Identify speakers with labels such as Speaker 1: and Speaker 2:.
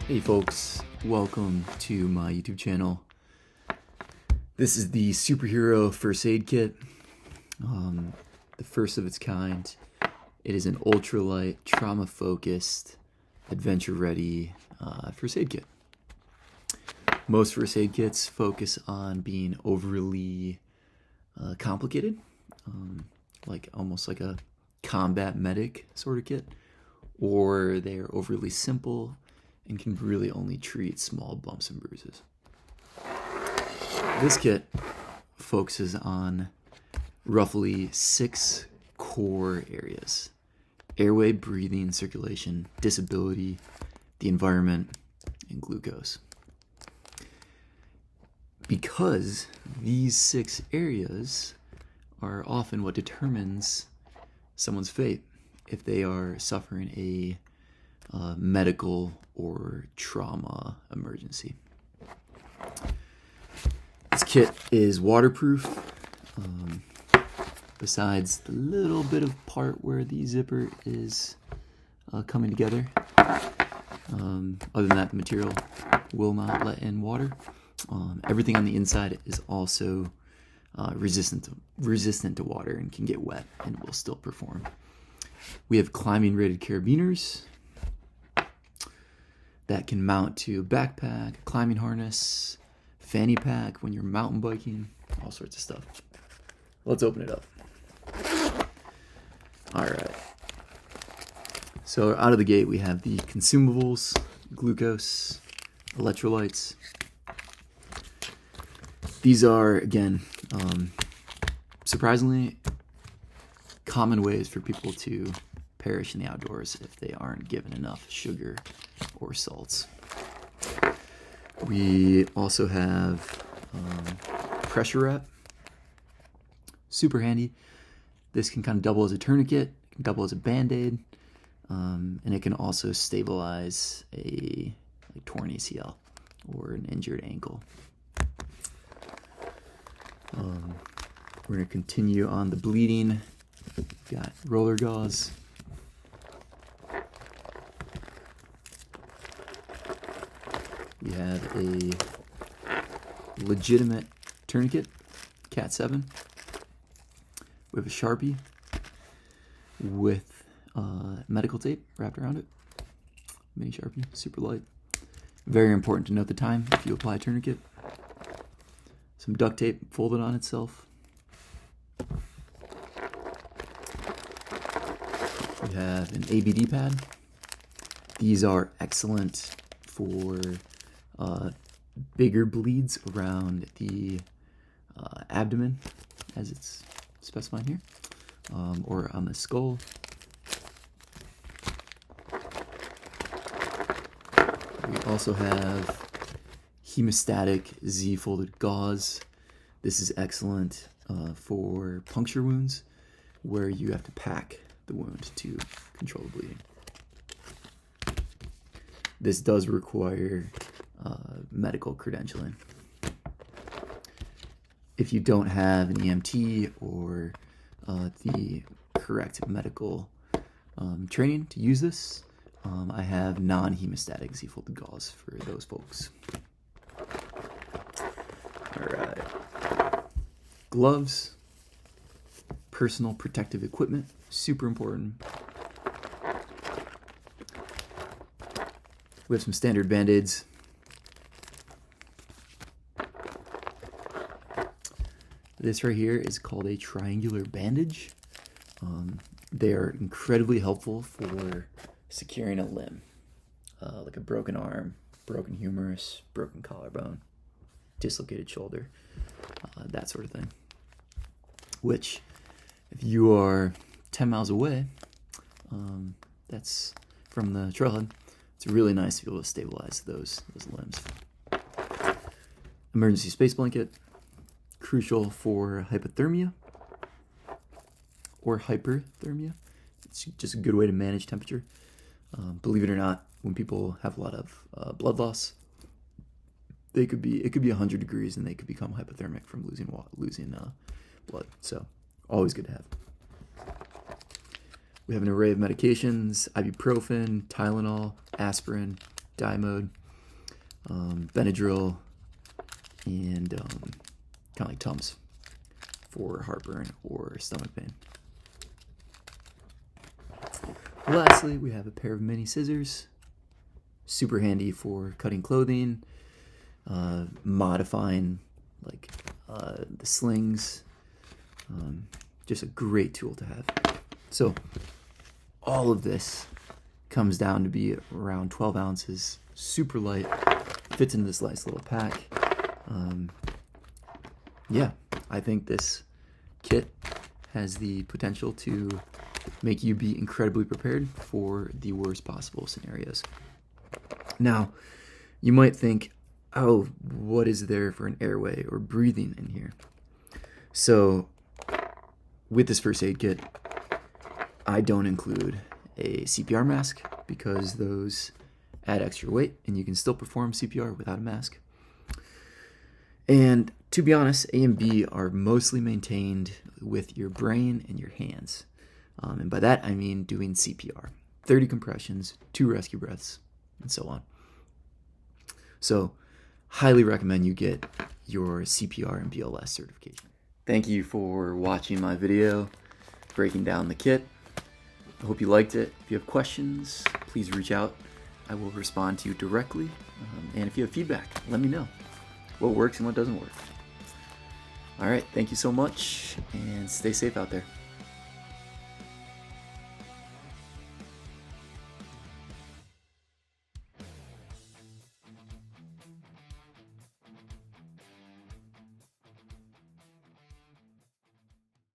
Speaker 1: Hey folks, welcome to my YouTube channel. This is the Superhero First Aid Kit, the first of its kind. It is an ultralight, trauma-focused, adventure-ready first aid kit. Most first aid kits focus on being overly complicated, almost like a combat medic sort of kit, or they're overly simple and can really only treat small bumps and bruises. This kit focuses on roughly 6 core areas: airway, breathing, circulation, disability, the environment, and glucose. Because these 6 areas are often what determines someone's fate if they are suffering a medical or trauma emergency. This kit is waterproof, besides the little bit of part where the zipper is coming together. Other than that, the material will not let in water. Everything on the inside is also resistant to water and can get wet and will still perform. We have climbing rated carabiners that can mount to a backpack, a climbing harness, fanny pack when you're mountain biking, all sorts of stuff. Let's open it up. All right. So out of the gate, we have the consumables: glucose, electrolytes. These are, again, surprisingly common ways for people to perish in the outdoors if they aren't given enough sugar or salts. We also have pressure wrap. Super handy. This can kind of double as a tourniquet, can double as a band-aid, and it can also stabilize a torn ACL or an injured ankle. We're going to continue on the bleeding. We've got roller gauze. We have a legitimate tourniquet, Cat 7. We have a Sharpie with medical tape wrapped around it. Mini Sharpie, super light. Very important to note the time if you apply a tourniquet. Some duct tape folded on itself. We have an ABD pad. These are excellent for bigger bleeds around the abdomen, as it's specified here, or on the skull. We also have hemostatic Z-folded gauze. This is excellent for puncture wounds where you have to pack the wound to control the bleeding. This does require medical credentialing. If you don't have an EMT or the correct medical training to use this, I have non-hemostatic Z-folded gauze for those folks. All right. Gloves, personal protective equipment, super important. We have some standard band-aids. This right here is called a triangular bandage. They are incredibly helpful for securing a limb, like a broken arm, broken humerus, broken collarbone, dislocated shoulder, that sort of thing. Which, if you are 10 miles away, that's from the trailhead, it's really nice to be able to stabilize those limbs. Emergency space blanket, crucial for hypothermia or hyperthermia. It's just a good way to manage temperature. Believe it or not, when people have a lot of blood loss, it could be 100 degrees and they could become hypothermic from losing blood. So always good to have. We have an array of medications: ibuprofen, Tylenol, aspirin, Diamode, Benadryl, and kind of like Tums for heartburn or stomach pain. Lastly, we have a pair of mini scissors, super handy for cutting clothing, modifying like the slings. Just a great tool to have. So all of this comes down to be around 12 ounces, super light, fits into this nice little pack. Yeah, I think this kit has the potential to make you be incredibly prepared for the worst possible scenarios. Now, you might think, oh, what is there for an airway or breathing in here? So, with this first aid kit, I don't include a CPR mask because those add extra weight and you can still perform CPR without a mask. And to be honest, A and B are mostly maintained with your brain and your hands. And by that, I mean doing CPR, 30 compressions, 2 rescue breaths, and so on. So, highly recommend you get your CPR and BLS certification. Thank you for watching my video breaking down the kit. I hope you liked it. If you have questions, please reach out. I will respond to you directly. And if you have feedback, let me know what works and what doesn't work. All right, thank you so much, and stay safe out there.